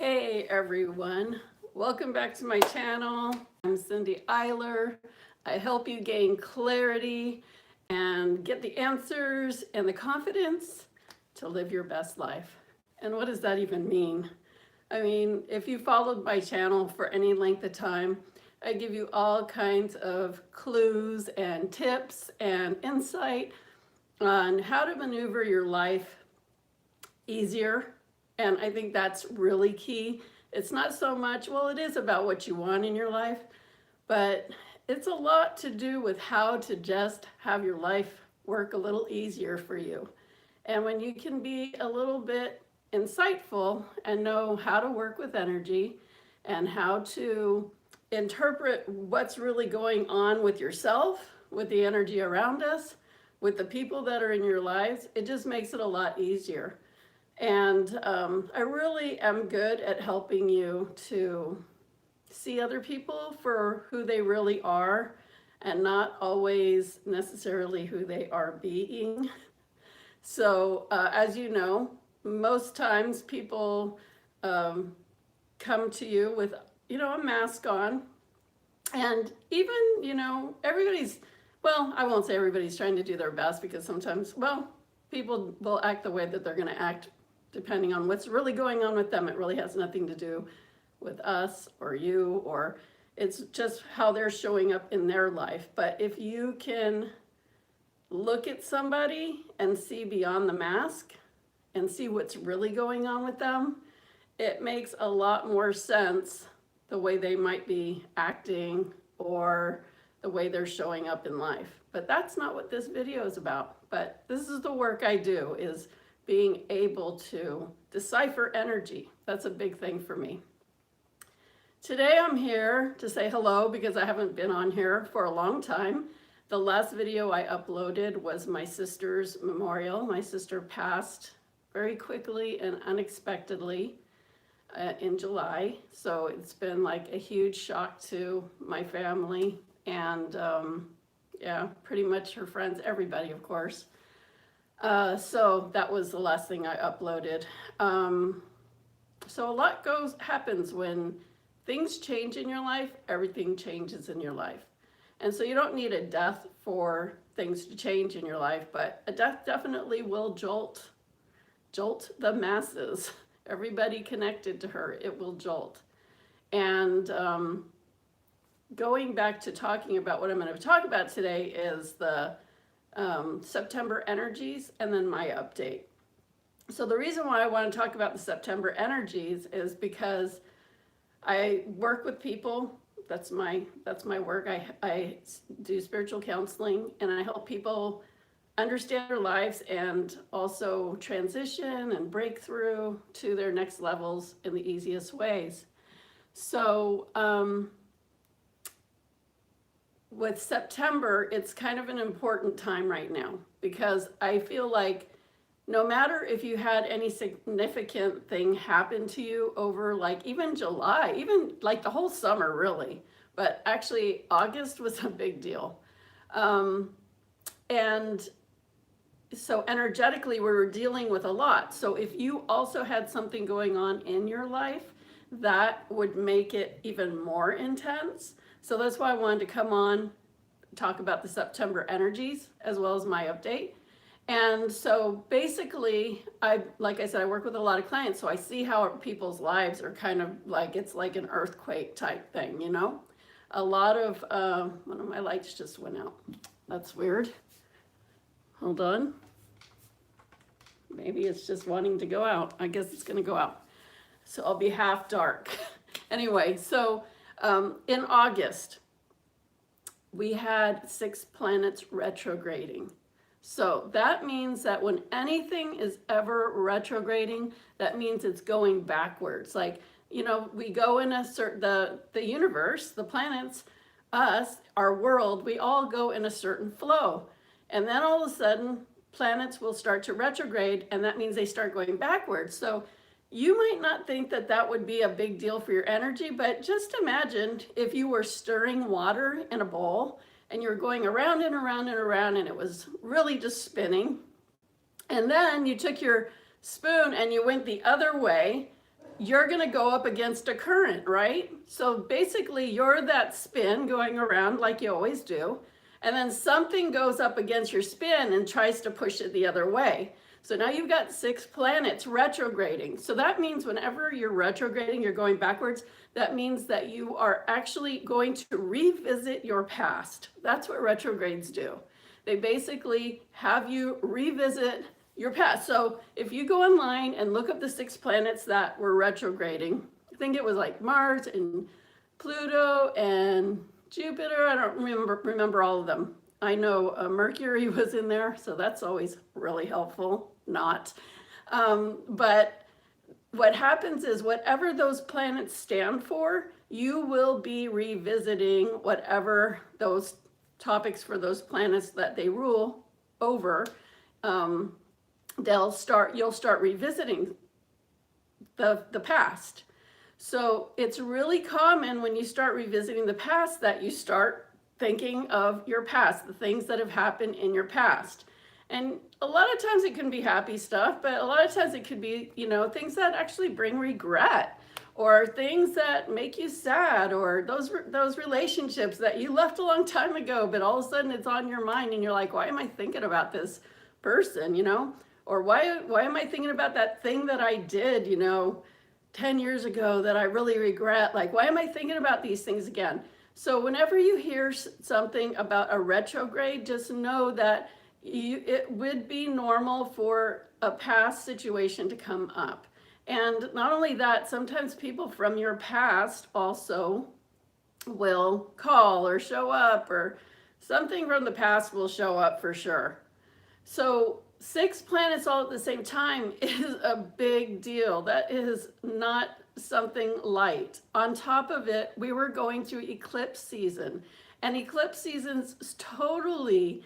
Hey everyone, welcome back to my channel. I'm Cindy Eiler. I help you gain clarity and get the answers and the confidence to live your best life. And what does that even mean? I mean, if you followed my channel for any length of time, I give you all kinds of clues and tips and insight on how to maneuver your life easier. And I think that's really key. It's not so much, well, it is about what you want in your life, but it's a lot to do with how to just have your life work a little easier for you. And when you can be a little bit insightful and know how to work with energy and how to interpret what's really going on with yourself, with the energy around us, with the people that are in your lives, it just makes it a lot easier. And I really am good at helping you to see other people for who they really are and not always necessarily who they are being. So as you know, most times people come to you with, a mask on. And even, everybody's, well, I won't say everybody's trying to do their best because sometimes, well, people will act the way that they're going to act depending on what's really going on with them. It really has nothing to do with us or you, or it's just how they're showing up in their life. But if you can look at somebody and see beyond the mask and see what's really going on with them, it makes a lot more sense the way they might be acting or the way they're showing up in life. But that's not what this video is about. But this is the work I do, is being able to decipher energy. That's a big thing for me. Today I'm here to say hello because I haven't been on here for a long time. The last video I uploaded was my sister's memorial. My sister passed very quickly and unexpectedly in July. So it's been like a huge shock to my family and yeah, pretty much her friends, everybody, of course. So that was the last thing I uploaded. So a lot happens when things change in your life, everything changes in your life. And so you don't need a death for things to change in your life, but a death definitely will jolt the masses. Everybody connected to her, it will jolt. And going back to talking about what I'm going to talk about today is the September energies and then my update. So the reason why I want to talk about the September energies is because I work with people. That's my work. I do spiritual counseling and I help people understand their lives and also transition and break through to their next levels in the easiest ways. So with September, it's kind of an important time right now because I feel like no matter if you had any significant thing happen to you over like even July, even like the whole summer really, but actually August was a big deal. And so energetically we were dealing with a lot. So if you also had something going on in your life, that would make it even more intense. So that's why I wanted to come on, talk about the September energies as well as my update. And so basically, like I said, I work with a lot of clients, so I see how people's lives are kind of like, it's like an earthquake type thing, A lot of, one of my lights just went out. That's weird. Hold on. Maybe it's just wanting to go out. I guess it's gonna go out. So I'll be half dark. Anyway, so in August, we had 6 planets retrograding. So that means that when anything is ever retrograding, that means it's going backwards. Like, we go in a certain, the universe, the planets, us, our world, we all go in a certain flow. And then all of a sudden, planets will start to retrograde, and that means they start going backwards. So you might not think that that would be a big deal for your energy, but just imagine if you were stirring water in a bowl and you're going around and around and around and it was really just spinning. And then you took your spoon and you went the other way, you're going to go up against a current, right? So basically, you're that spin going around like you always do. And then something goes up against your spin and tries to push it the other way. So now you've got 6 planets retrograding. So that means whenever you're retrograding, you're going backwards. That means that you are actually going to revisit your past. That's what retrogrades do. They basically have you revisit your past. So if you go online and look up the 6 planets that were retrograding, I think it was like Mars and Pluto and Jupiter. I don't remember all of them. I know Mercury was in there, so that's always really helpful. Not. But what happens is whatever those planets stand for, you will be revisiting whatever those topics for those planets that they rule over. You'll start revisiting the past. So it's really common when you start revisiting the past that you start thinking of your past, the things that have happened in your past. And a lot of times it can be happy stuff, but a lot of times it could be, things that actually bring regret, or things that make you sad, or those relationships that you left a long time ago, but all of a sudden it's on your mind and you're like, why am I thinking about this person, Or why am I thinking about that thing that I did, 10 years ago that I really regret? Like, why am I thinking about these things again? So whenever you hear something about a retrograde, just know that it would be normal for a past situation to come up. And not only that, sometimes people from your past also will call or show up, or something from the past will show up for sure. So 6 planets all at the same time is a big deal. That is not something light. On top of it, we were going through eclipse season, and eclipse season's totally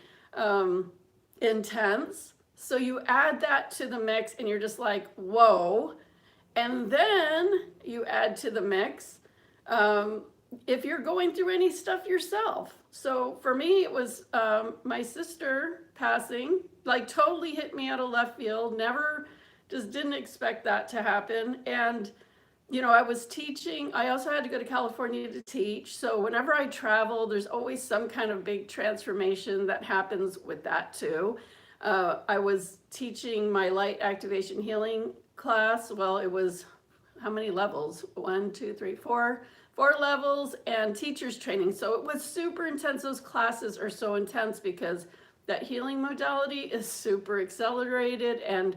intense. So you add that to the mix and you're just like, whoa. And then you add to the mix if you're going through any stuff yourself. So for me, it was my sister passing, like totally hit me out of left field. Just didn't expect that to happen. And I was teaching. I also had to go to California to teach. So whenever I travel, there's always some kind of big transformation that happens with that too. I was teaching my light activation healing class. Well, it was how many levels? 1, 2, 3, 4 levels, and teachers training. So it was super intense. Those classes are so intense because that healing modality is super accelerated, and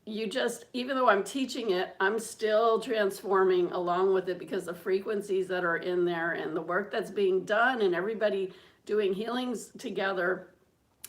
even though I'm teaching it, I'm still transforming along with it, because the frequencies that are in there and the work that's being done and everybody doing healings together,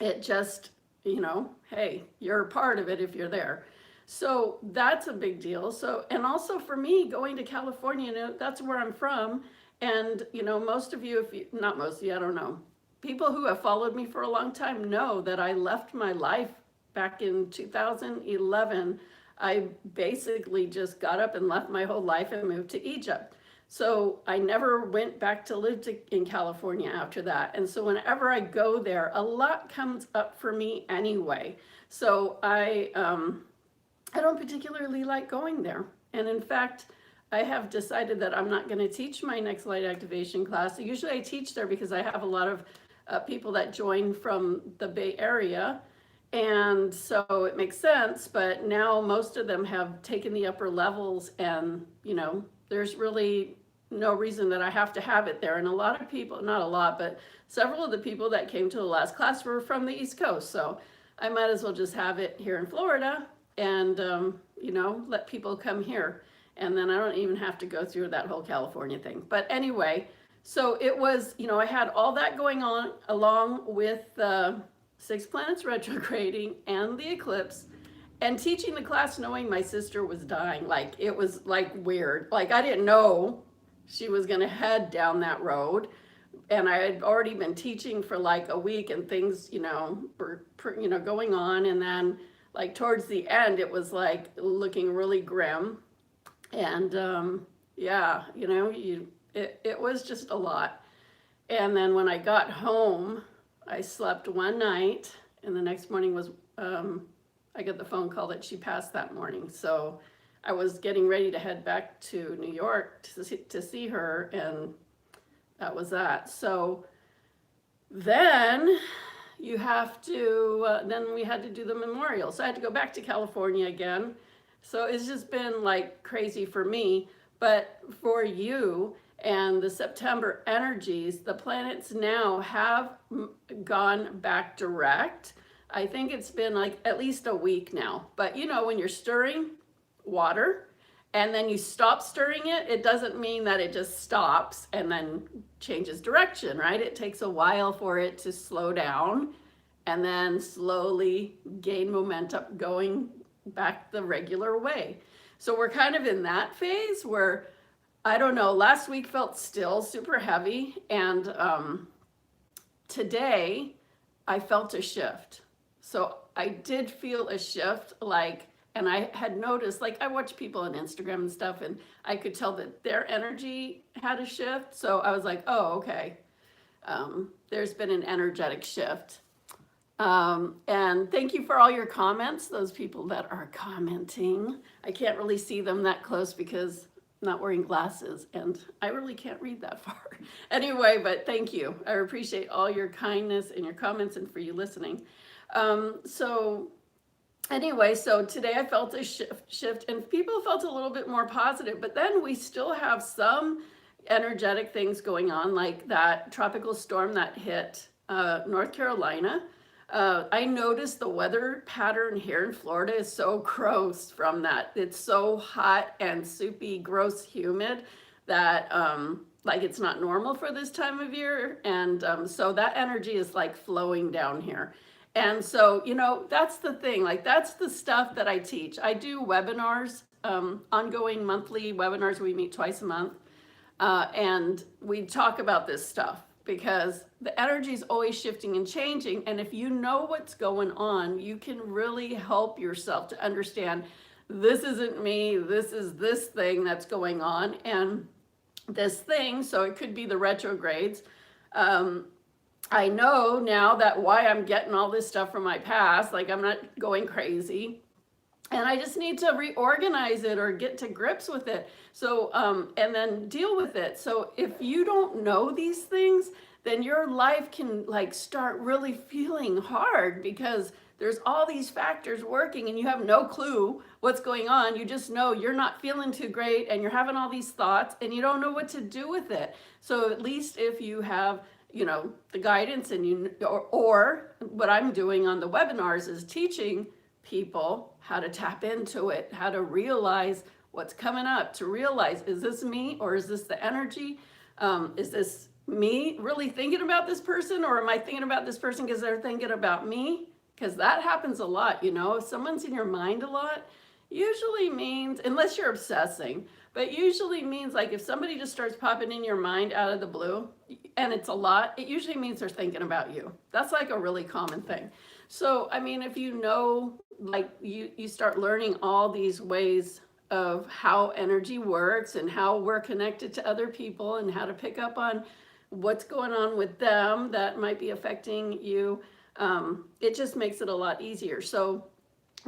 it just, hey, you're a part of it if you're there. So that's a big deal. So, and also for me, going to California, that's where I'm from. And, most of you, not most of you, I don't know, people who have followed me for a long time know that I left my life back in 2011. I basically just got up and left my whole life and moved to Egypt. So I never went back to live in California after that. And so whenever I go there, a lot comes up for me anyway. So I don't particularly like going there. And in fact, I have decided that I'm not going to teach my next light activation class. Usually I teach there because I have a lot of people that join from the Bay Area. And so it makes sense, but now most of them have taken the upper levels, and there's really no reason that I have to have it there. And a lot of people, not a lot, but several of the people that came to the last class were from the East Coast. So I might as well just have it here in Florida and, let people come here. And then I don't even have to go through that whole California thing. But anyway, so it was, I had all that going on along with 6 planets retrograding and the eclipse, and teaching the class knowing my sister was dying. Like, it was like weird. Like, I didn't know she was going to head down that road. And I had already been teaching for like a week, and things, were, going on. And then like towards the end, it was like looking really grim. And it was just a lot. And then when I got home, I slept one night, and the next morning was, I got the phone call that she passed that morning. So I was getting ready to head back to New York to see her, and that was that. So then then we had to do the memorial. So I had to go back to California again. So it's just been like crazy for me. But for you and the September energies, the planets now have gone back direct. I think it's been like at least a week now. But you know, when you're stirring water and then you stop stirring it, it doesn't mean that it just stops and then changes direction, right? It takes a while for it to slow down and then slowly gain momentum going back the regular way. So we're kind of in that phase where, I don't know, last week felt still super heavy, and today I felt a shift. So I did feel a shift, like, and I had noticed, like, I watch people on Instagram and stuff, and I could tell that their energy had a shift. So I was like, oh, okay, there's been an energetic shift. And thank you for all your comments, those people that are commenting. I can't really see them that close because I'm not wearing glasses, and I really can't read that far. Anyway, but thank you. I appreciate all your kindness and your comments, and for you listening. So anyway, so today I felt a shift, and people felt a little bit more positive, but then we still have some energetic things going on, like that tropical storm that hit North Carolina. I noticed the weather pattern here in Florida is so gross from that. It's so hot and soupy, gross, humid that like it's not normal for this time of year. And so that energy is like flowing down here. And so, you know, that's the thing, like that's the stuff that I teach. I do webinars, ongoing monthly webinars. We meet twice a month, and we talk about this stuff because the energy is always shifting and changing. And if you know what's going on, you can really help yourself to understand, this isn't me, this is this thing that's going on. And this thing, so it could be the retrogrades. I know now that why I'm getting all this stuff from my past, like I'm not going crazy. And I just need to reorganize it or get to grips with it. So, and then deal with it. So if you don't know these things, then your life can like start really feeling hard because there's all these factors working and you have no clue what's going on. You just know you're not feeling too great and you're having all these thoughts and you don't know what to do with it. So at least if you have, you know, the guidance and you, or what I'm doing on the webinars is teaching people how to tap into it, how to realize what's coming up, to realize, is this me or is this the energy? Is this me really thinking about this person, or am I thinking about this person because they're thinking about me? Because that happens a lot, you know. If someone's in your mind a lot, usually means, unless you're obsessing, but usually means like if somebody just starts popping in your mind out of the blue and it's a lot, it usually means they're thinking about you. That's like a really common thing. So, I mean, if you know, like you start learning all these ways of how energy works and how we're connected to other people and how to pick up on what's going on with them that might be affecting you, it just makes it a lot easier. So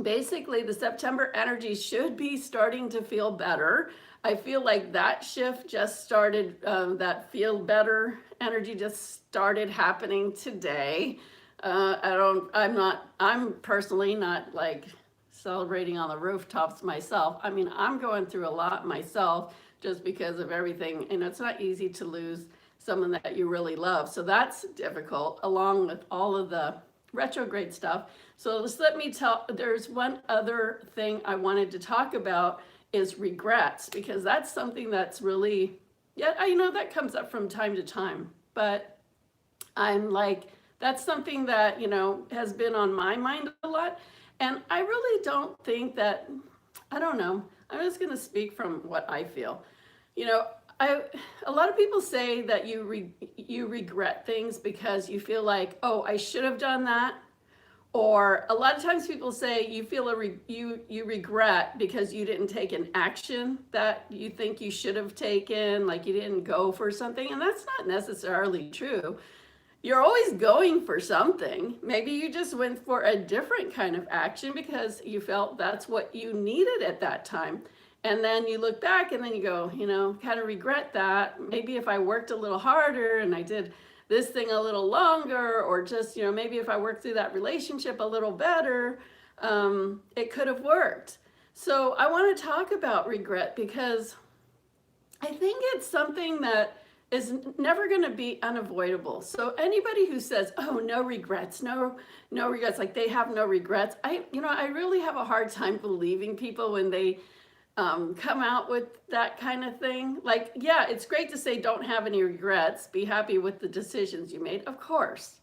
basically the September energy should be starting to feel better. I feel like that shift just started, that feel better energy just started happening today. I'm personally not like celebrating on the rooftops myself. I mean, I'm going through a lot myself just because of everything. And it's not easy to lose someone that you really love. So that's difficult, along with all of the retrograde stuff. So just let me tell, there's one other thing I wanted to talk about is regrets, because that's something that's really, yeah, I know that comes up from time to time, but I'm like, that's something that, you know, has been on my mind a lot. And I really don't think that, I don't know, I'm just going to speak from what I feel. You know, a lot of people say that you regret things because you feel like, oh, I should have done that. Or a lot of times people say you feel you regret because you didn't take an action that you think you should have taken, like you didn't go for something. And that's not necessarily true. You're always going for something. Maybe you just went for a different kind of action because you felt that's what you needed at that time. And then you look back and then you go, kind of regret that. Maybe if I worked a little harder and I did this thing a little longer, or just, maybe if I worked through that relationship a little better, it could have worked. So I want to talk about regret because I think it's something that is never going to be unavoidable. So anybody who says, "Oh, no regrets, no regrets," like they have no regrets, I really have a hard time believing people when they come out with that kind of thing. Like, yeah, it's great to say don't have any regrets, be happy with the decisions you made, of course.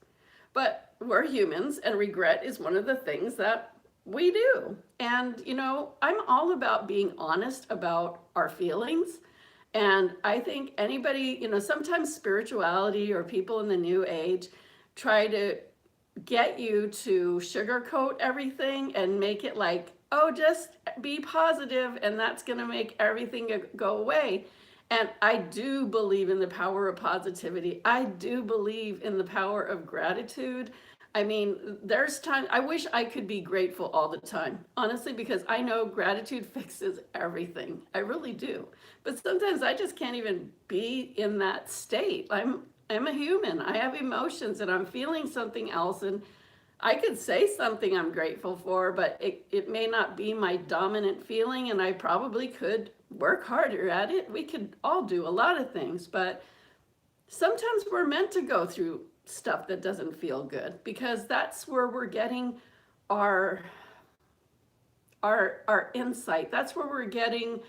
But we're humans, and regret is one of the things that we do. And, I'm all about being honest about our feelings. And I think anybody, sometimes spirituality or people in the new age try to get you to sugarcoat everything and make it like, oh, just be positive and that's going to make everything go away. And I do believe in the power of positivity. I do believe in the power of gratitude. I mean, there's time, I wish I could be grateful all the time, honestly, because I know gratitude fixes everything. I really do. But sometimes I just can't even be in that state. I'm a human. I have emotions and I'm feeling something else. And I could say something I'm grateful for, but it may not be my dominant feeling, and I probably could work harder at it. We could all do a lot of things, but sometimes we're meant to go through stuff that doesn't feel good because that's where we're getting our insight. That's where we're getting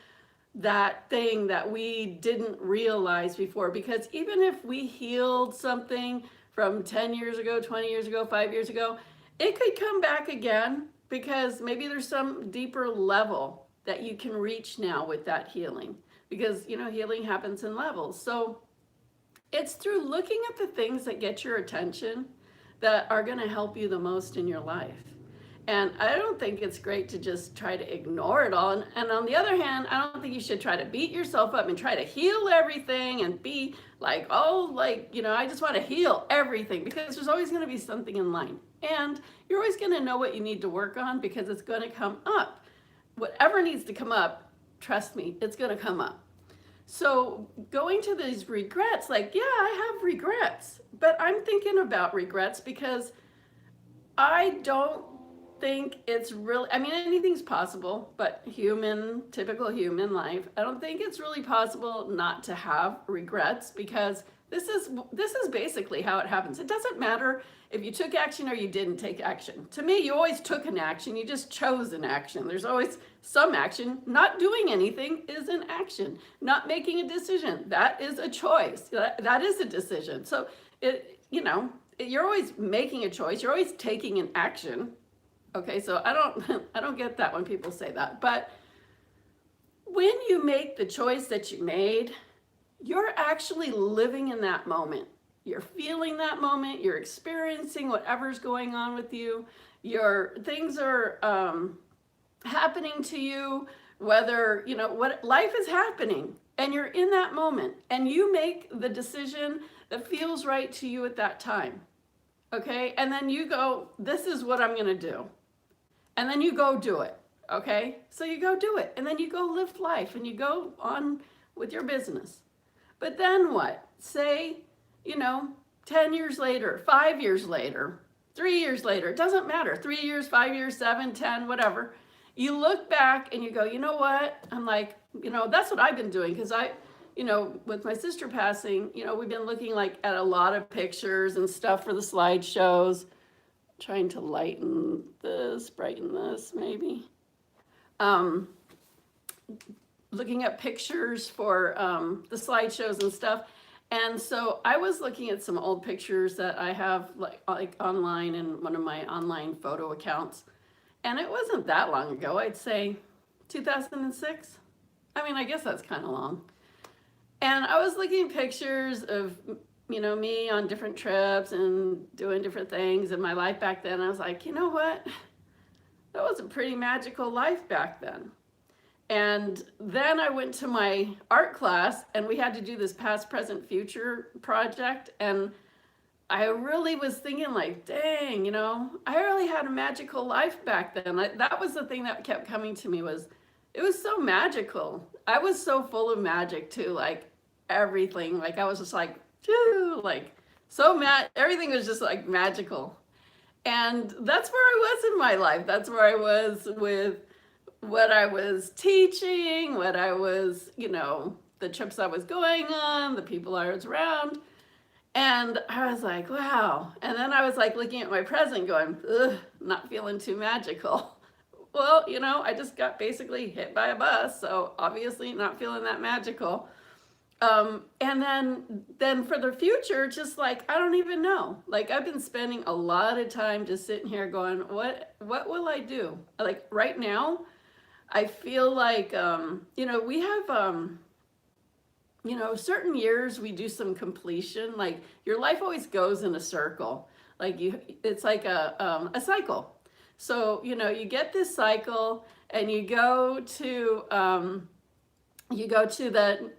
that thing that we didn't realize before. Because even if we healed something from 10 years ago, 20 years ago, 5 years ago, it could come back again because maybe there's some deeper level that you can reach now with that healing, because healing happens in levels. So it's through looking at the things that get your attention that are going to help you the most in your life. And I don't think it's great to just try to ignore it all. And on the other hand, I don't think you should try to beat yourself up and try to heal everything and be like, oh, I just want to heal everything, because there's always going to be something in line. And you're always going to know what you need to work on because it's going to come up. Whatever needs to come up, trust me, it's going to come up. So going to these regrets, like, yeah, I have regrets, but I'm thinking about regrets because I don't think it's really, I mean, anything's possible, but typical human life, I don't think it's really possible not to have regrets, because this is basically how it happens. It doesn't matter if you took action or you didn't take action. To me, you always took an action, you just chose an action. There's always some action. Not doing anything is an action. Not making a decision, that is a choice. That is a decision. So you're always making a choice, you're always taking an action. Okay, so I don't get that when people say that. But when you make the choice that you made, you're actually living in that moment. You're feeling that moment, you're experiencing whatever's going on with you. Things are happening to you, whether, what life is happening, and you're in that moment, and you make the decision that feels right to you at that time. Okay, and then you go, this is what I'm gonna do. And then you go do it, okay? So you go do it, and then you go live life, and you go on with your business. But then what? Say, 10 years later, 5 years later, 3 years later, it doesn't matter, 3 years, 5 years, 7, 10, whatever. You look back and you go, you know what? I'm like, that's what I've been doing, because with my sister passing, we've been looking at a lot of pictures and stuff for the slideshows. Trying to lighten this, brighten this, maybe. Looking at pictures for the slideshows and stuff. And so I was looking at some old pictures that I have like online in one of my online photo accounts. And it wasn't that long ago, I'd say 2006. I mean, I guess that's kind of long. And I was looking at pictures of me on different trips and doing different things in my life back then. I was like, you know what? That was a pretty magical life back then. And then I went to my art class and we had to do this past, present, future project. And I really was thinking dang, I really had a magical life back then. That was the thing that kept coming to me, was it was so magical. I was so full of magic too, like everything. Like I was just like, phew, like so mad. Everything was just like magical. And that's where I was in my life. That's where I was with what I was teaching, what I was, the trips I was going on, the people I was around. And I was like, wow. And then I was like looking at my present going, ugh, not feeling too magical. Well, I just got basically hit by a bus, so obviously not feeling that magical. And then for the future, just like, I don't even know. Like I've been spending a lot of time just sitting here going, what will I do? Like right now, I feel like, we have, certain years we do some completion. Like your life always goes in a circle. Like it's like a cycle. So, you get this cycle and you go to the,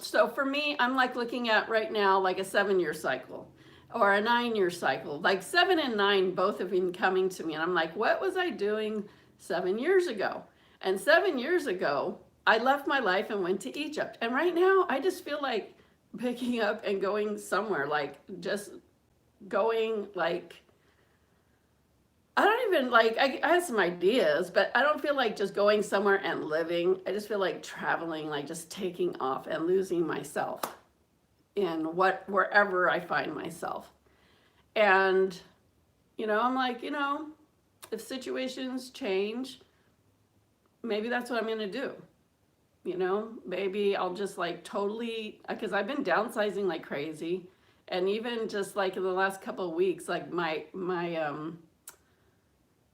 so for me, I'm like looking at right now, like a 7-year cycle or a 9-year cycle. Like 7 and 9 both have been coming to me. And I'm like, what was I doing 7 years ago? And 7 years ago, I left my life and went to Egypt. And right now, I just feel like picking up and going somewhere, like just going like, I don't even like, I have some ideas, but I don't feel like just going somewhere and living. I just feel like traveling, like just taking off and losing myself in wherever I find myself. And, I'm like, if situations change, maybe that's what I'm going to do. Maybe I'll just like totally, because I've been downsizing like crazy. And even just like in the last couple of weeks, like my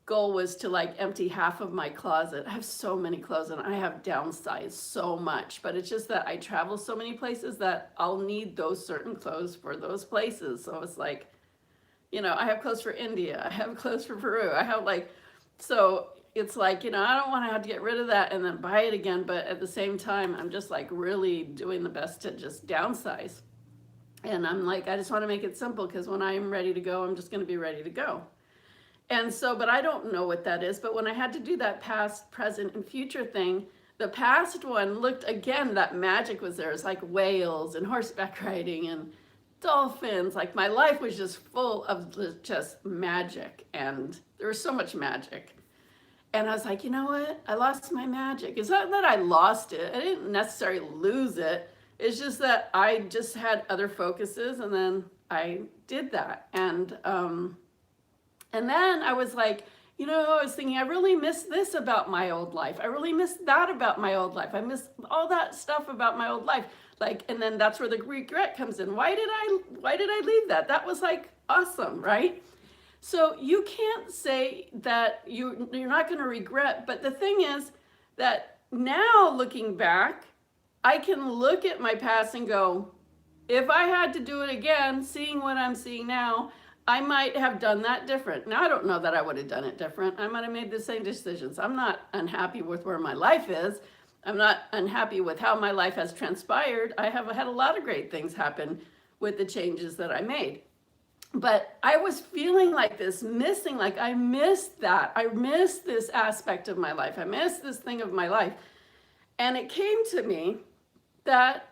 goal was to like empty half of my closet. I have so many clothes and I have downsized so much, but it's just that I travel so many places that I'll need those certain clothes for those places. So it's like, I have clothes for India, I have clothes for Peru, I have like, so it's like, I don't want to have to get rid of that and then buy it again. But at the same time, I'm just like really doing the best to just downsize. And I'm like, I just want to make it simple because when I'm ready to go, I'm just going to be ready to go. And so, but I don't know what that is. But when I had to do that past, present, and future thing, the past one looked again, that magic was there. It's like whales and horseback riding and dolphins. Like my life was just full of just magic. And there was so much magic. And I was like, you know what? I lost my magic. It's not that I lost it. I didn't necessarily lose it. It's just that I just had other focuses and then I did that. And then I was like, I was thinking, I really miss this about my old life. I really miss that about my old life. I miss all that stuff about my old life. Like, and then that's where the regret comes in. Why did I leave that? That was like awesome, right? So you can't say that you're not going to regret. But the thing is that now looking back, I can look at my past and go, if I had to do it again, seeing what I'm seeing now, I might have done that different. Now, I don't know that I would have done it different. I might have made the same decisions. I'm not unhappy with where my life is. I'm not unhappy with how my life has transpired. I have had a lot of great things happen with the changes that I made. But I was feeling like this, missing, like I missed that. I missed this aspect of my life. I missed this thing of my life. And it came to me that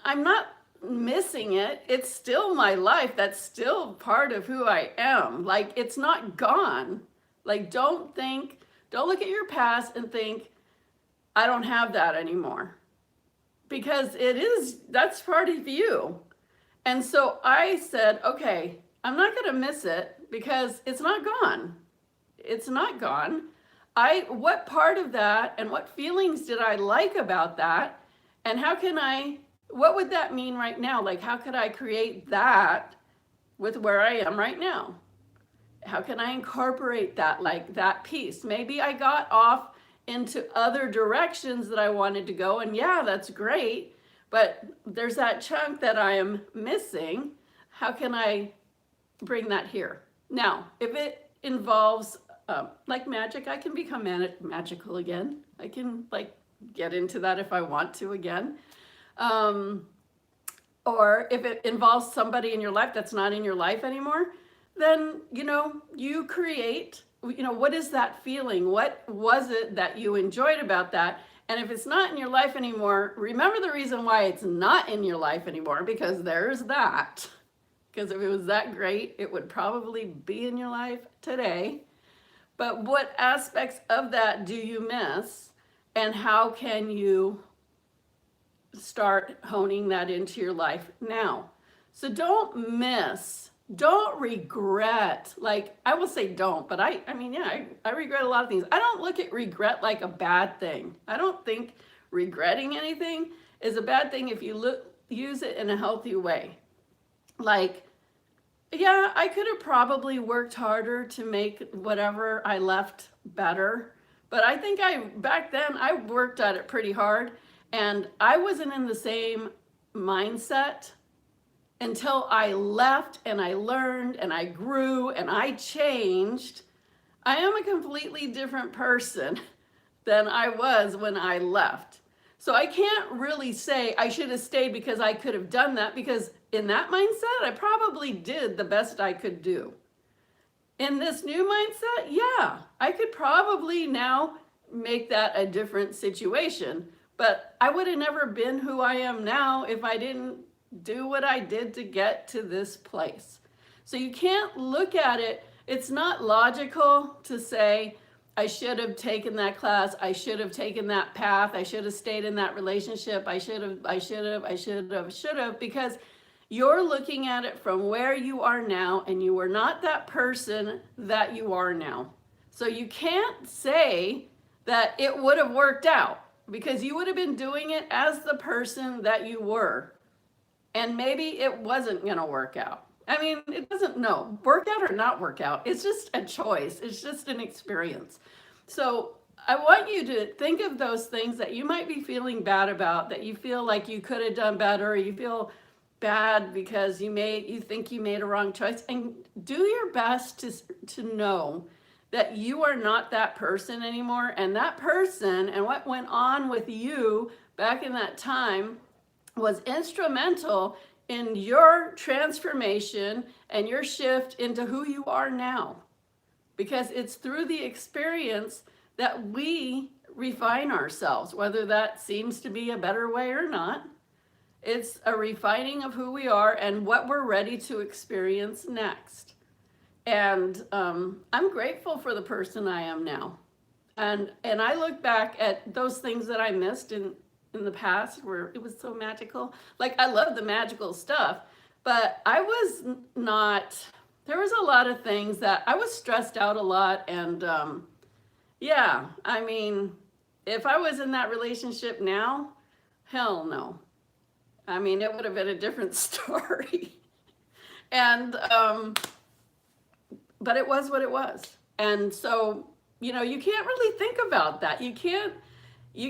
I'm not missing it. It's still my life. That's still part of who I am. Like it's not gone. Like don't look at your past and think, I don't have that anymore. Because that's part of you. And so I said, okay, I'm not going to miss it because it's not gone. It's not gone. What part of that and what feelings did I like about that? And what would that mean right now? Like, how could I create that with where I am right now? How can I incorporate that, like that piece? Maybe I got off into other directions that I wanted to go. And yeah, that's great. But there's that chunk that I am missing. How can I bring that here? Now, if it involves like magic, I can become magical again. I can like get into that if I want to again. Or if it involves somebody in your life that's not in your life anymore, then, you create what is that feeling? What was it that you enjoyed about that? And if it's not in your life anymore, remember the reason why it's not in your life anymore, because there's that. Because if it was that great, it would probably be in your life today. But what aspects of that do you miss? And how can you start honing that into your life now? So don't regret. Like, I will say don't, but I mean, yeah, I regret a lot of things. I don't look at regret like a bad thing. I don't think regretting anything is a bad thing if you use it in a healthy way. Like, yeah, I could have probably worked harder to make whatever I left better. But I think back then, I worked at it pretty hard, and I wasn't in the same mindset until I left and I learned and I grew and I changed. I am a completely different person than I was when I left. So I can't really say I should have stayed because I could have done that, because in that mindset, I probably did the best I could do. In this new mindset, yeah, I could probably now make that a different situation, but I would have never been who I am now if I didn't do what I did to get to this place. So you can't look at it. It's not logical to say, I should have taken that class. I should have taken that path. I should have stayed in that relationship. I should have, because you're looking at it from where you are now, and you are not that person that you are now. So you can't say that it would have worked out, because you would have been doing it as the person that you were. And maybe it wasn't going to work out. I mean, it doesn't know, work out or not work out. It's just a choice. It's just an experience. So I want you to think of those things that you might be feeling bad about, that you feel like you could have done better, or you feel bad because you think you made a wrong choice, and do your best to know that you are not that person anymore. And that person and what went on with you back in that time was instrumental in your transformation and your shift into who you are now. Because it's through the experience that we refine ourselves, whether that seems to be a better way or not. It's a refining of who we are and what we're ready to experience next. And I'm grateful for the person I am now. And I look back at those things that I missed in the past where it was so magical. Like, I love the magical stuff, but I was not, there was a lot of things that I was stressed out a lot. And yeah, I mean, if I was in that relationship now, hell no. I mean, it would have been a different story. And, but it was what it was. And so, you can't really think about that. You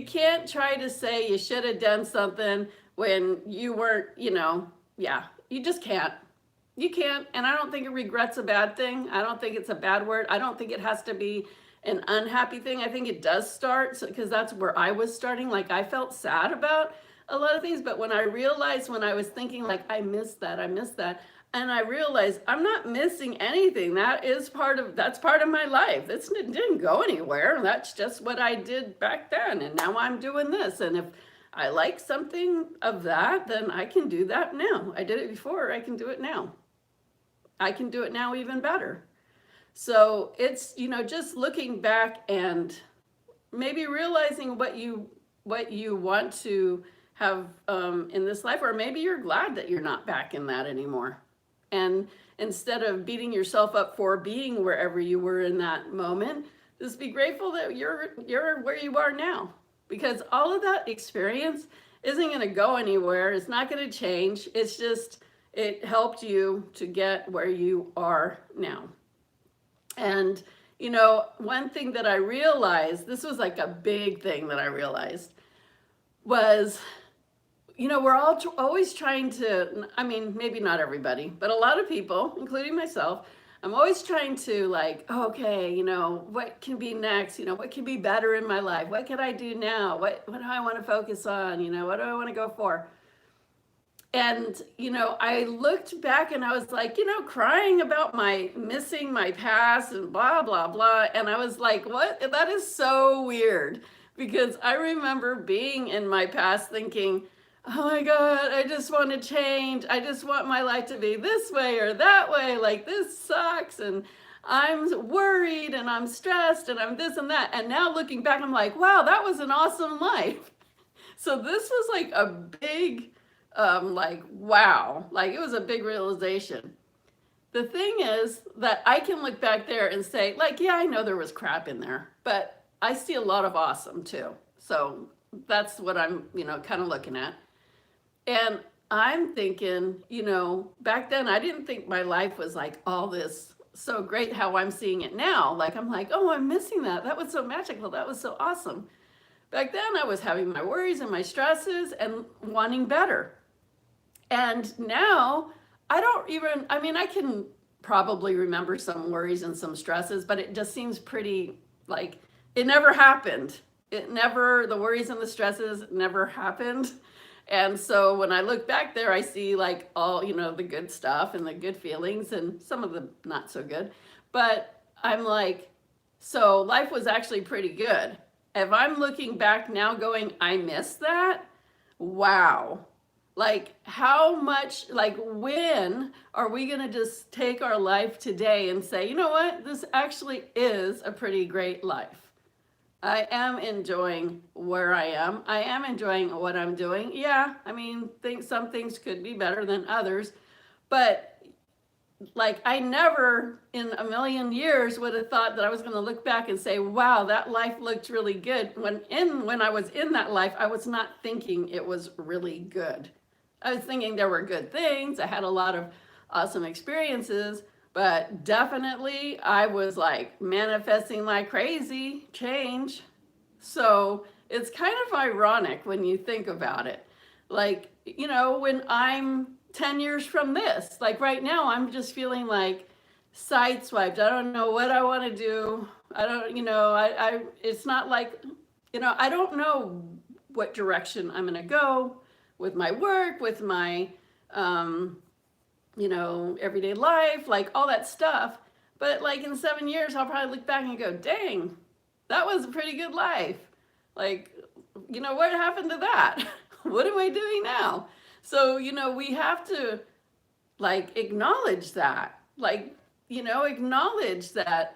can't try to say you should have done something when you weren't, yeah, you just can't. You can't. And I don't think a regret's a bad thing. I don't think it's a bad word. I don't think it has to be an unhappy thing. I think it does start, because that's where I was starting. Like, I felt sad about a lot of things, but when I realized, when I was thinking like, I missed that, and I realized I'm not missing anything. That's part of my life. It didn't go anywhere. That's just what I did back then. And now I'm doing this. And if I like something of that, then I can do that now. I did it before. I can do it now. I can do it now even better. So it's, just looking back and maybe realizing what you want to have in this life, or maybe you're glad that you're not back in that anymore. And instead of beating yourself up for being wherever you were in that moment, just be grateful that you're where you are now, because all of that experience isn't going to go anywhere. It's not going to change. It's just, it helped you to get where you are now. And, one thing that I realized, this was like a big thing that I realized, was, we're all always trying to, I mean, maybe not everybody, but a lot of people, including myself, I'm always trying to like, okay, what can be next? What can be better in my life? What can I do now? What do I want to focus on? What do I want to go for? And, I looked back and I was like, crying about my missing my past and blah, blah, blah. And I was like, what? That is so weird because I remember being in my past thinking, oh my God, I just want to change. I just want my life to be this way or that way. Like, this sucks. And I'm worried and I'm stressed and I'm this and that. And now looking back, I'm like, wow, that was an awesome life. So this was like a big, like, wow, like it was a big realization. The thing is that I can look back there and say, like, yeah, I know there was crap in there, but I see a lot of awesome too. So that's what I'm, kind of looking at. And I'm thinking, back then I didn't think my life was like all this so great how I'm seeing it now. Like, I'm like, oh, I'm missing that. That was so magical. That was so awesome. Back then I was having my worries and my stresses and wanting better. And now I mean, I can probably remember some worries and some stresses, but it just seems pretty like it never happened. The worries and the stresses never happened. And so when I look back there, I see like all, the good stuff and the good feelings and some of the not so good. But I'm like, so life was actually pretty good. If I'm looking back now going, I missed that, wow. Like, how much, like, when are we going to just take our life today and say, you know what, this actually is a pretty great life. I am enjoying where I am. I am enjoying what I'm doing. Yeah, I mean, some things could be better than others, but like I never in a million years would have thought that I was going to look back and say, wow, that life looked really good. When I was in that life, I was not thinking it was really good. I was thinking there were good things. I had a lot of awesome experiences, but definitely I was like manifesting like crazy change. So it's kind of ironic when you think about it. Like, when I'm 10 years from this, like right now, I'm just feeling like sideswiped. I don't know what I want to do. I don't, it's not like, I don't know what direction I'm going to go with my work, with my, everyday life, like all that stuff. But like in 7 years, I'll probably look back and go, dang, that was a pretty good life. Like, what happened to that? What am I doing now? So, we have to like acknowledge that, acknowledge that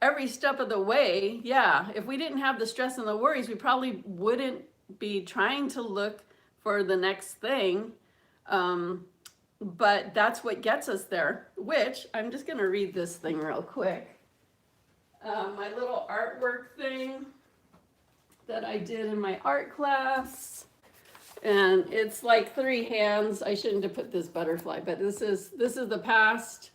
every step of the way. Yeah, if we didn't have the stress and the worries, we probably wouldn't be trying to look for the next thing. But that's what gets us there, which I'm just going to read this thing real quick. My little artwork thing that I did in my art class. And it's like 3 hands. I shouldn't have put this butterfly, but this is the past,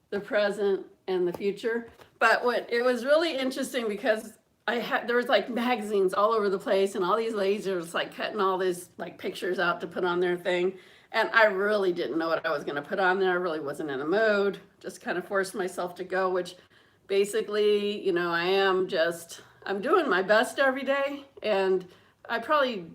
the present, and the future. But it was really interesting because there was like magazines all over the place, and all these ladies were just like cutting all these like pictures out to put on their thing. And I really didn't know what I was going to put on there. I really wasn't in the mood. Just kind of forced myself to go, which basically, I'm doing my best every day. And I probably,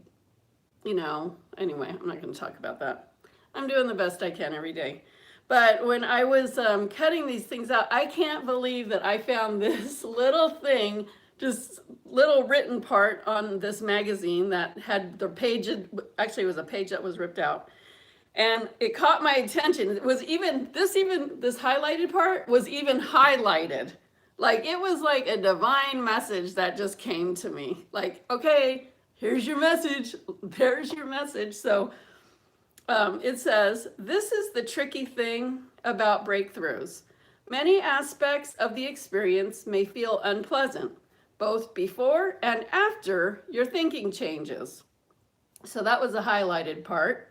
anyway, I'm not going to talk about that. I'm doing the best I can every day. But when I was cutting these things out, I can't believe that I found this little thing, just little written part on this magazine that had the page, actually it was a page that was ripped out. And it caught my attention. It was this highlighted part was even highlighted. Like it was like a divine message that just came to me. Like, okay, here's your message. There's your message. So it says, this is the tricky thing about breakthroughs. Many aspects of the experience may feel unpleasant, both before and after your thinking changes. So that was the highlighted part.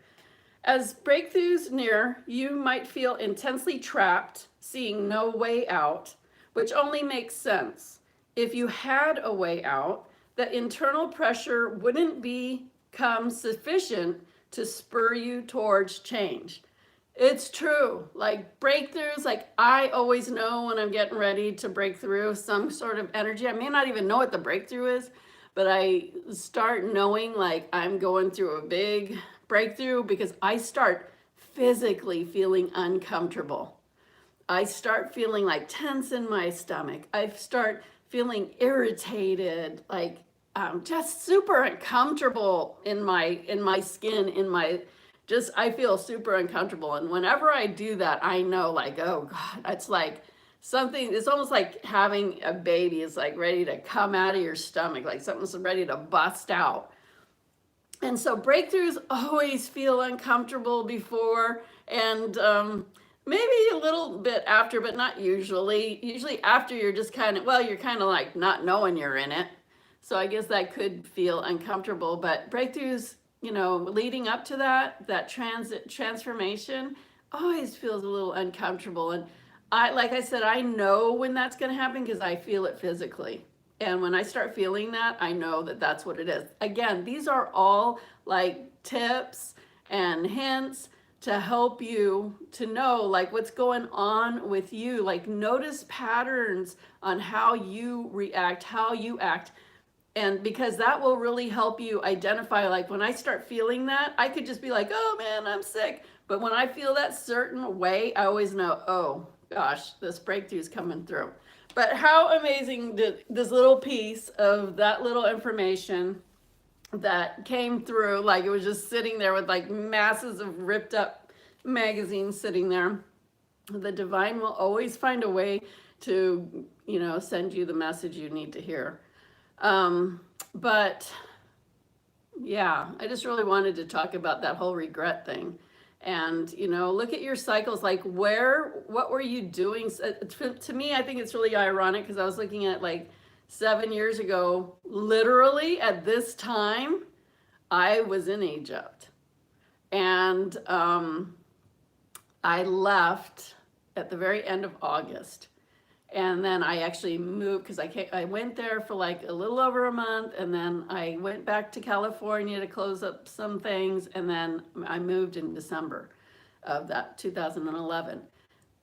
As breakthroughs near, you might feel intensely trapped, seeing no way out, which only makes sense. If you had a way out, the internal pressure wouldn't become sufficient to spur you towards change. It's true. Like breakthroughs, like I always know when I'm getting ready to break through some sort of energy. I may not even know what the breakthrough is, but I start knowing like I'm going through a big breakthrough because I start physically feeling uncomfortable. I start feeling like tense in my stomach. I start feeling irritated, like just super uncomfortable in my skin, in my just I feel super uncomfortable. And whenever I do that, I know like, oh God, it's like something, it's almost like having a baby is like ready to come out of your stomach, like something's ready to bust out. And so breakthroughs always feel uncomfortable before, and maybe a little bit after, but not usually. Usually after you're just kind of, well, you're kind of like not knowing you're in it. So I guess that could feel uncomfortable, but breakthroughs, you know, leading up to that transformation always feels a little uncomfortable. And like I said, I know when that's going to happen because I feel it physically. And when I start feeling that, I know that that's what it is. Again, these are all like tips and hints to help you to know like what's going on with you. Like notice patterns on how you react, how you act. And because that will really help you identify, like when I start feeling that, I could just be like, oh man, I'm sick. But when I feel that certain way, I always know, oh gosh, this breakthrough is coming through. But how amazing did this little piece of that little information that came through, like it was just sitting there with like masses of ripped up magazines sitting there. The divine will always find a way to, you know, send you the message you need to hear. But yeah, I just really wanted to talk about that whole regret thing. And, you know, look at your cycles, like what were you doing? To me, I think it's really ironic because I was looking at like 7 years ago, literally at this time, I was in Egypt. And I left at the very end of August. And then I actually moved because I went there for like a little over a month, and then I went back to California to close up some things, and then I moved in December of that 2011.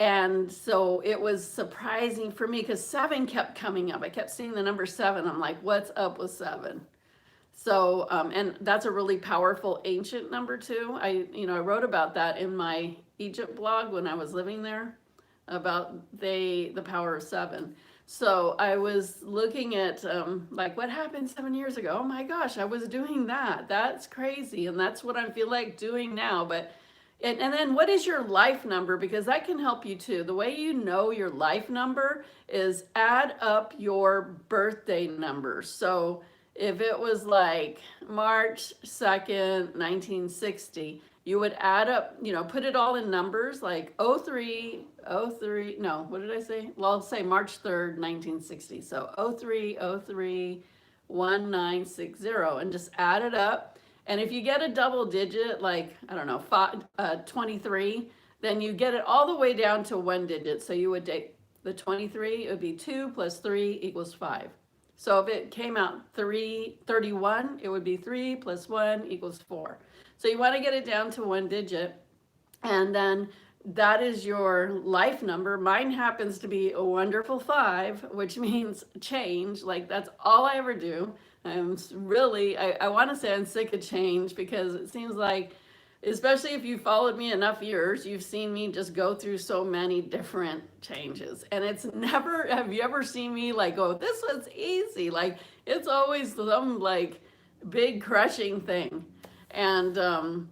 And so it was surprising for me because 7 kept coming up. I kept seeing the number 7. I'm like, what's up with 7? So, and that's a really powerful ancient number too. I wrote about that in my Egypt blog when I was living there, about the power of 7. So I was looking at like what happened 7 years ago. Oh my gosh, I was doing that. That's crazy. And that's what I feel like doing now. But and then what is your life number? Because that can help you too. The way you know your life number is add up your birthday numbers. So if it was like March 2nd, 1960, you would add up, you know, put it all in numbers like 03, no, what did I say? Well, I'll say March 3rd, 1960. So 03, 1960, and just add it up. And if you get a double digit, like, I don't know, 23, then you get it all the way down to 1 digit. So you would take the 23, it would be 2 plus 3 equals 5. So if it came out 31, it would be 3 plus 1 equals 4. So you want to get it down to 1 digit, and then that is your life number. Mine happens to be a wonderful 5, which means change. Like that's all I ever do. I'm really, I want to say I'm sick of change because it seems like, especially if you followed me enough years, you've seen me just go through so many different changes. And it's never, have you ever seen me like, oh, this was easy? Like it's always some like big crushing thing. And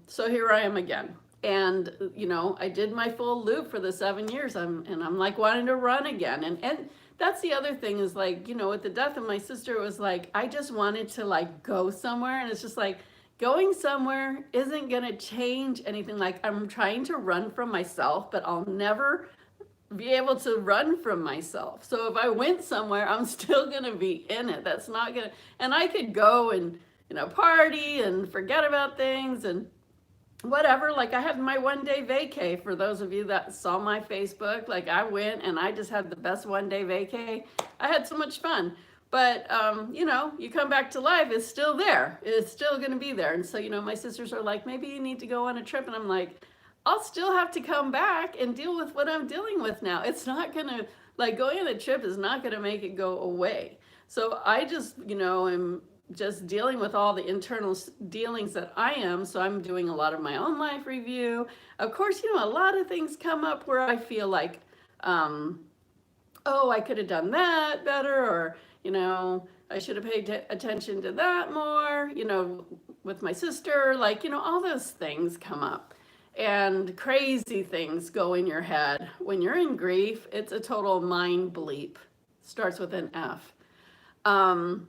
so here I am again. And, you know, I did my full loop for the 7 years. I'm like wanting to run again. And that's the other thing is like, you know, with the death of my sister, it was like, I just wanted to like go somewhere. And it's just like, going somewhere isn't going to change anything. Like I'm trying to run from myself, but I'll never be able to run from myself. So if I went somewhere, I'm still going to be in it. That's not going to, and I could go and, you know, party and forget about things and whatever. Like I had my 1-day vacay. For those of you that saw my Facebook, like I went and I just had the best 1-day vacay. I had so much fun. But, you know, you come back to life, it's still there. It's still going to be there. And so, you know, my sisters are like, maybe you need to go on a trip. And I'm like, I'll still have to come back and deal with what I'm dealing with now. It's not going to, like going on a trip is not going to make it go away. So I just, you know, am just dealing with all the internal dealings that I am. So I'm doing a lot of my own life review. Of course, a lot of things come up where I feel like, oh, I could have done that better, or, I should have paid attention to that more, with my sister, like, all those things come up. And crazy things go in your head. When you're in grief, it's a total mind bleep. Starts with an F. The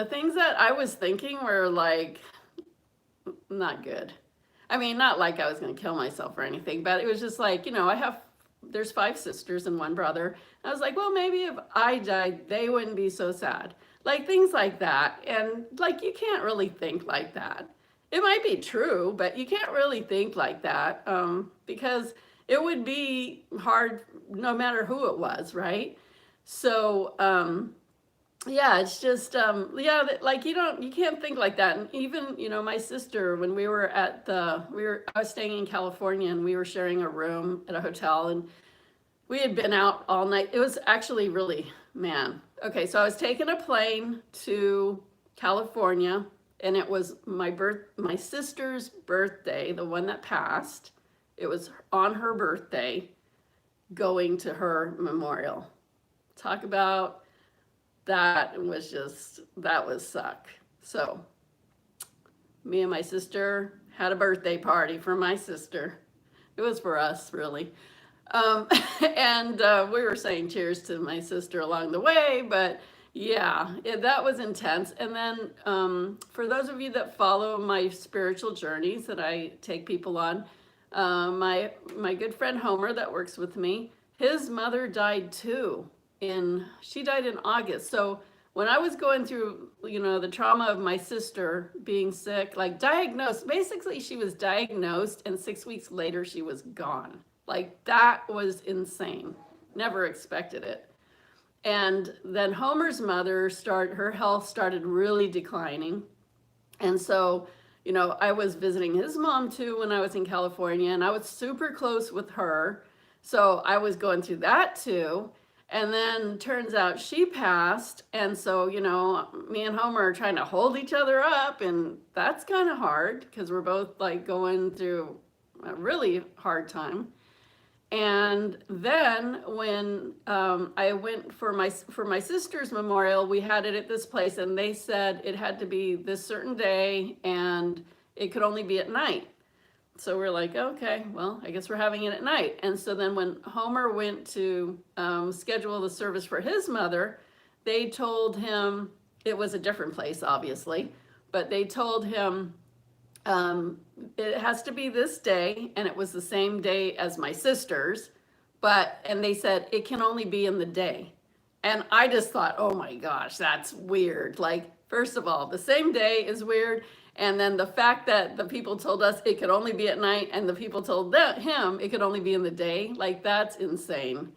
things that I was thinking were like not good. I mean, not like I was going to kill myself or anything, but it was just like, there's 5 sisters and 1 brother. I was like, well, maybe if I died, they wouldn't be so sad. Like things like that. And like, you can't really think like that. It might be true, but you can't really think like that, because it would be hard no matter who it was, right? So, yeah, it's just, like you can't think like that. And even, my sister, when I was staying in California, and we were sharing a room at a hotel, and we had been out all night. It was actually really, man. Okay, so I was taking a plane to California, and it was my sister's birthday, the one that passed. It was on her birthday, going to her memorial. Talk about that was suck. So me and my sister had a birthday party for my sister. It was for us, really. And we were saying cheers to my sister along the way, but yeah, that was intense. And then for those of you that follow my spiritual journeys that I take people on, my good friend Homer that works with me, his mother died too. She died in August. So when I was going through, the trauma of my sister being sick, like diagnosed, basically she was diagnosed and 6 weeks later she was gone. Like that was insane. Never expected it. And then Homer's mother her health started really declining. And so, I was visiting his mom too when I was in California, and I was super close with her. So I was going through that too. And then turns out she passed. And so, me and Homer are trying to hold each other up. And that's kind of hard because we're both like going through a really hard time. And then when I went for my sister's memorial, we had it at this place, and they said it had to be this certain day and it could only be at night. So we're like, okay, well, I guess we're having it at night. And so then when Homer went to schedule the service for his mother, they told him, it was a different place, obviously, but they told him it has to be this day, and it was the same day as my sister's, and they said it can only be in the day. And I just thought, oh my gosh, that's weird. Like, first of all, the same day is weird. And then the fact that the people told us it could only be at night, and the people told him it could only be in the day, like that's insane.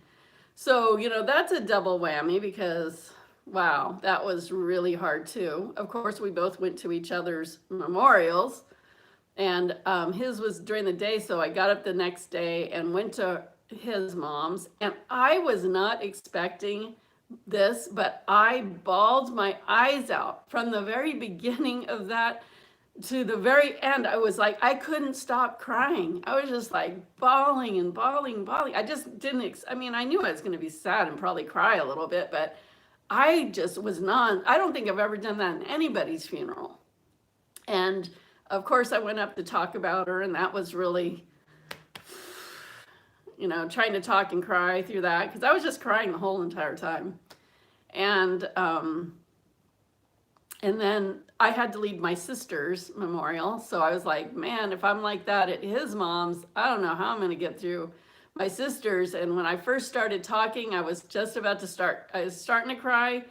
So, that's a double whammy because, wow, that was really hard too. Of course, we both went to each other's memorials, and his was during the day. So I got up the next day and went to his mom's, and I was not expecting this, but I bawled my eyes out from the very beginning of that to the very end. I was like, I couldn't stop crying. I was just like bawling and bawling. I just didn't, I knew I was going to be sad and probably cry a little bit, but I just was I don't think I've ever done that in anybody's funeral. And of course I went up to talk about her, and that was really, trying to talk and cry through that, because I was just crying the whole entire time. And then I had to lead my sister's memorial. So I was like, man, if I'm like that at his mom's, I don't know how I'm going to get through my sister's. And when I first started talking, I was just about to start, I was starting to cry.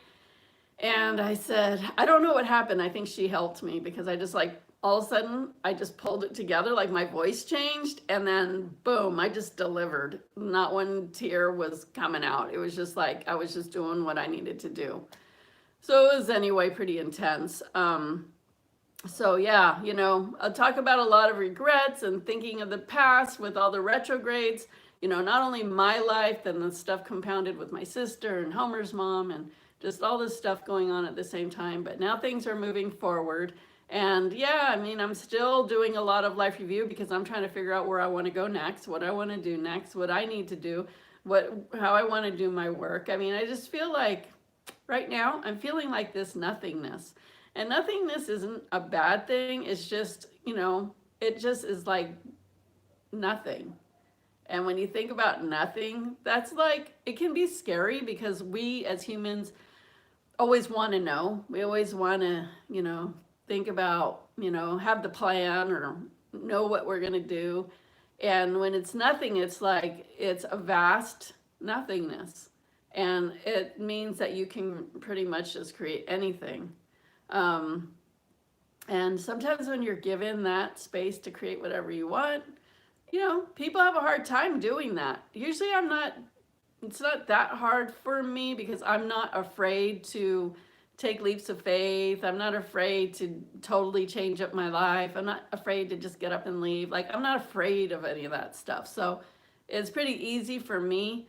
And I said, I don't know what happened. I think she helped me, because I just like, all of a sudden, I just pulled it together, like my voice changed, and then boom, I just delivered. Not one tear was coming out. It was just like, I was just doing what I needed to do. So it was anyway pretty intense. So yeah, I'll talk about a lot of regrets and thinking of the past with all the retrogrades, not only my life, then the stuff compounded with my sister and Homer's mom and just all this stuff going on at the same time. But now things are moving forward. And yeah, I mean, I'm still doing a lot of life review because I'm trying to figure out where I want to go next, what I want to do next, what I need to do, how I want to do my work. I mean, I just feel like right now I'm feeling like this nothingness. And nothingness isn't a bad thing. It's just, it just is like nothing. And when you think about nothing, that's like, it can be scary because we as humans always want to know. We always want to, think about, have the plan or know what we're going to do. And when it's nothing, it's like, it's a vast nothingness. And it means that you can pretty much just create anything. And sometimes when you're given that space to create whatever you want, people have a hard time doing that. Usually it's not that hard for me because I'm not afraid to take leaps of faith. I'm not afraid to totally change up my life. I'm not afraid to just get up and leave. Like, I'm not afraid of any of that stuff. So it's pretty easy for me.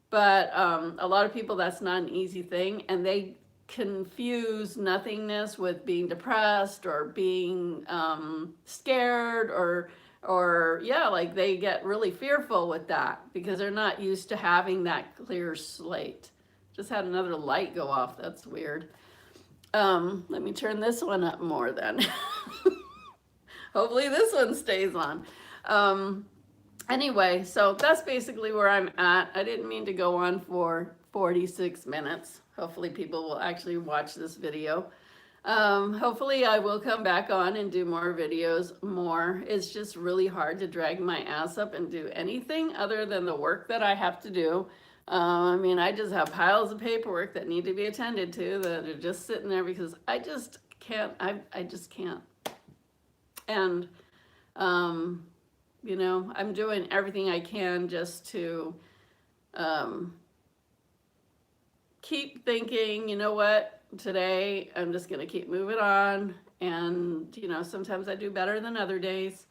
But a lot of people, that's not an easy thing. And they confuse nothingness with being depressed or being scared or yeah, like they get really fearful with that because they're not used to having that clear slate. Just had another light go off. That's weird. Let me turn this one up more then. Hopefully this one stays on. Anyway, so that's basically where I'm at. I didn't mean to go on for 46 minutes. Hopefully people will actually watch this video. Hopefully I will come back on and do more videos more. It's just really hard to drag my ass up and do anything other than the work that I have to do. I mean, I just have piles of paperwork that need to be attended to that are just sitting there because I just can't, I just can't. And, I'm doing everything I can just to keep thinking, you know what? Today I'm just going to keep moving on, and sometimes I do better than other days,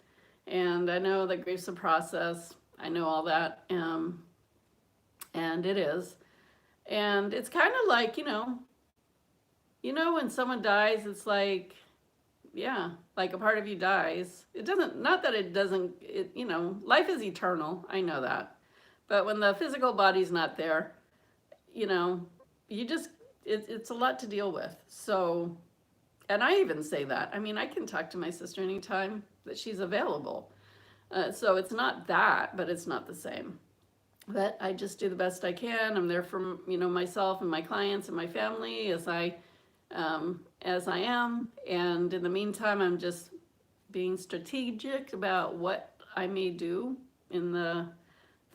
and I know that grief's a process. I know all that, and it is, and it's kind of like when someone dies, it's like, yeah, like a part of you dies. It doesn't, not that it doesn't, life is eternal. I know that, but when the physical body's not there, you just, it's a lot to deal with. So, and I even say that. I mean, I can talk to my sister anytime that she's available. So it's not that, but it's not the same. But I just do the best I can. I'm there for, myself and my clients and my family as I am. And in the meantime, I'm just being strategic about what I may do in the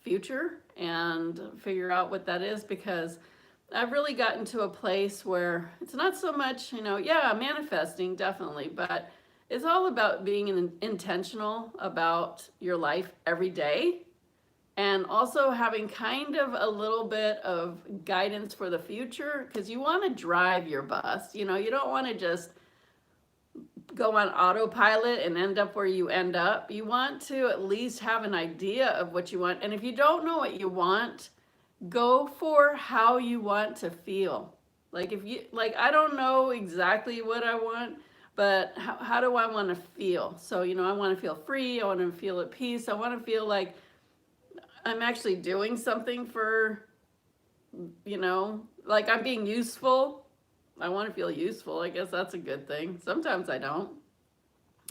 future and figure out what that is, because I've really gotten to a place where it's not so much, manifesting definitely, but it's all about being intentional about your life every day, and also having kind of a little bit of guidance for the future, because you want to drive your bus. You don't want to just go on autopilot and end up where you end up. You want to at least have an idea of what you want. And if you don't know what you want, go for how you want to feel. Like I don't know exactly what I want, but how do I want to feel? So, I want to feel free. I want to feel at peace. I want to feel like I'm actually doing something for, like I'm being useful. I want to feel useful. I guess that's a good thing. Sometimes I don't.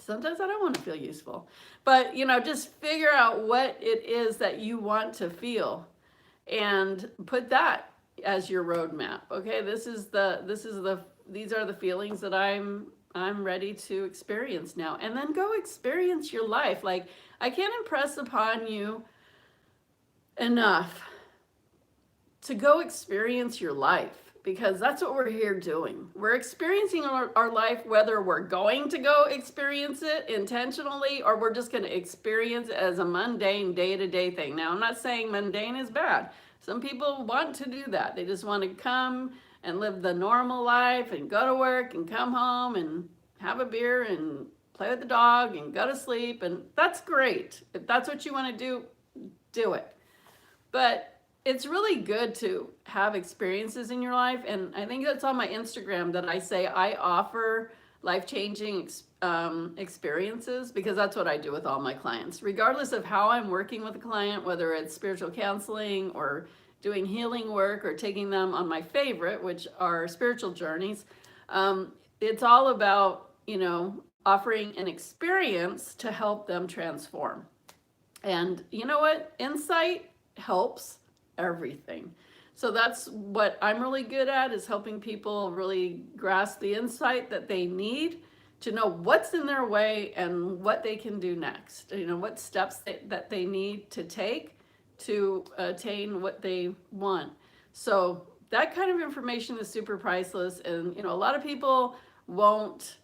Sometimes I don't want to feel useful. But, just figure out what it is that you want to feel and put that as your roadmap. Okay, these are the feelings that I'm ready to experience now. And then go experience your life. Like, I can't impress upon you enough to go experience your life, because that's what we're here doing. We're experiencing our life, whether we're going to go experience it intentionally or we're just going to experience it as a mundane day-to-day thing. Now, I'm not saying mundane is bad. Some people want to do that. They just want to come and live the normal life and go to work and come home and have a beer and play with the dog and go to sleep. And that's great. If that's what you want to do, do it. But it's really good to have experiences in your life. And I think that's on my Instagram that I say I offer life-changing experiences, because that's what I do with all my clients. Regardless of how I'm working with a client, whether it's spiritual counseling or doing healing work or taking them on my favorite, which are spiritual journeys, it's all about, offering an experience to help them transform. And you know what? Insight helps everything. So that's what I'm really good at, is helping people really grasp the insight that they need to know what's in their way and what they can do next. What steps that they need to take to attain what they want. So that kind of information is super priceless. And, a lot of people won't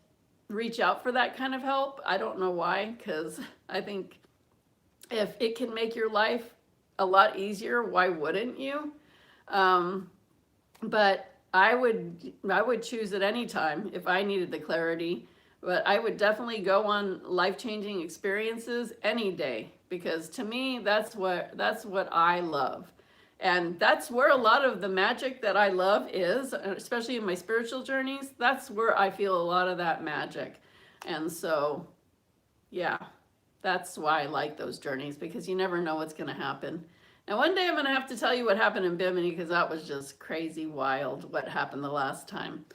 reach out for that kind of help. I don't know why, because I think if it can make your life a lot easier, why wouldn't you? But I would choose at any time if I needed the clarity. But I would definitely go on life-changing experiences any day, because to me, that's what I love. And that's where a lot of the magic that I love is, especially in my spiritual journeys. That's where I feel a lot of that magic. And so, yeah, that's why I like those journeys, because you never know what's going to happen. And one day I'm going to have to tell you what happened in Bimini, because that was just crazy wild what happened the last time.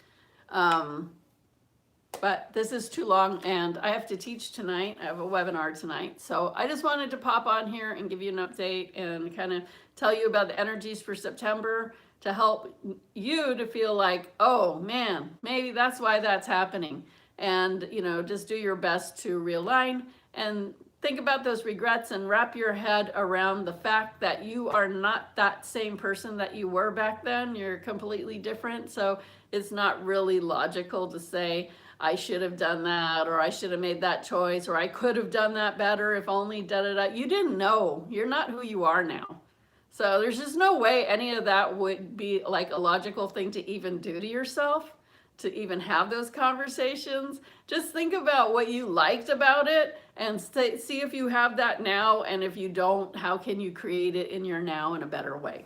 But this is too long, and I have to teach tonight. I have a webinar tonight. So I just wanted to pop on here and give you an update and kind of tell you about the energies for September, to help you to feel like, oh man, maybe that's why that's happening. And, just do your best to realign and think about those regrets, and wrap your head around the fact that you are not that same person that you were back then. You're completely different. So it's not really logical to say, I should have done that, or I should have made that choice, or I could have done that better if only da-da-da. You didn't know. You're not who you are now. So there's just no way any of that would be like a logical thing to even do to yourself, to even have those conversations. Just think about what you liked about it and see if you have that now. And if you don't, how can you create it in your now in a better way?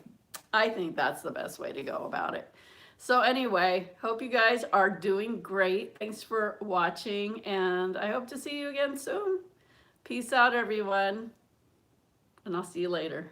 I think that's the best way to go about it. So anyway, hope you guys are doing great. Thanks for watching, and I hope to see you again soon. Peace out, everyone, and I'll see you later.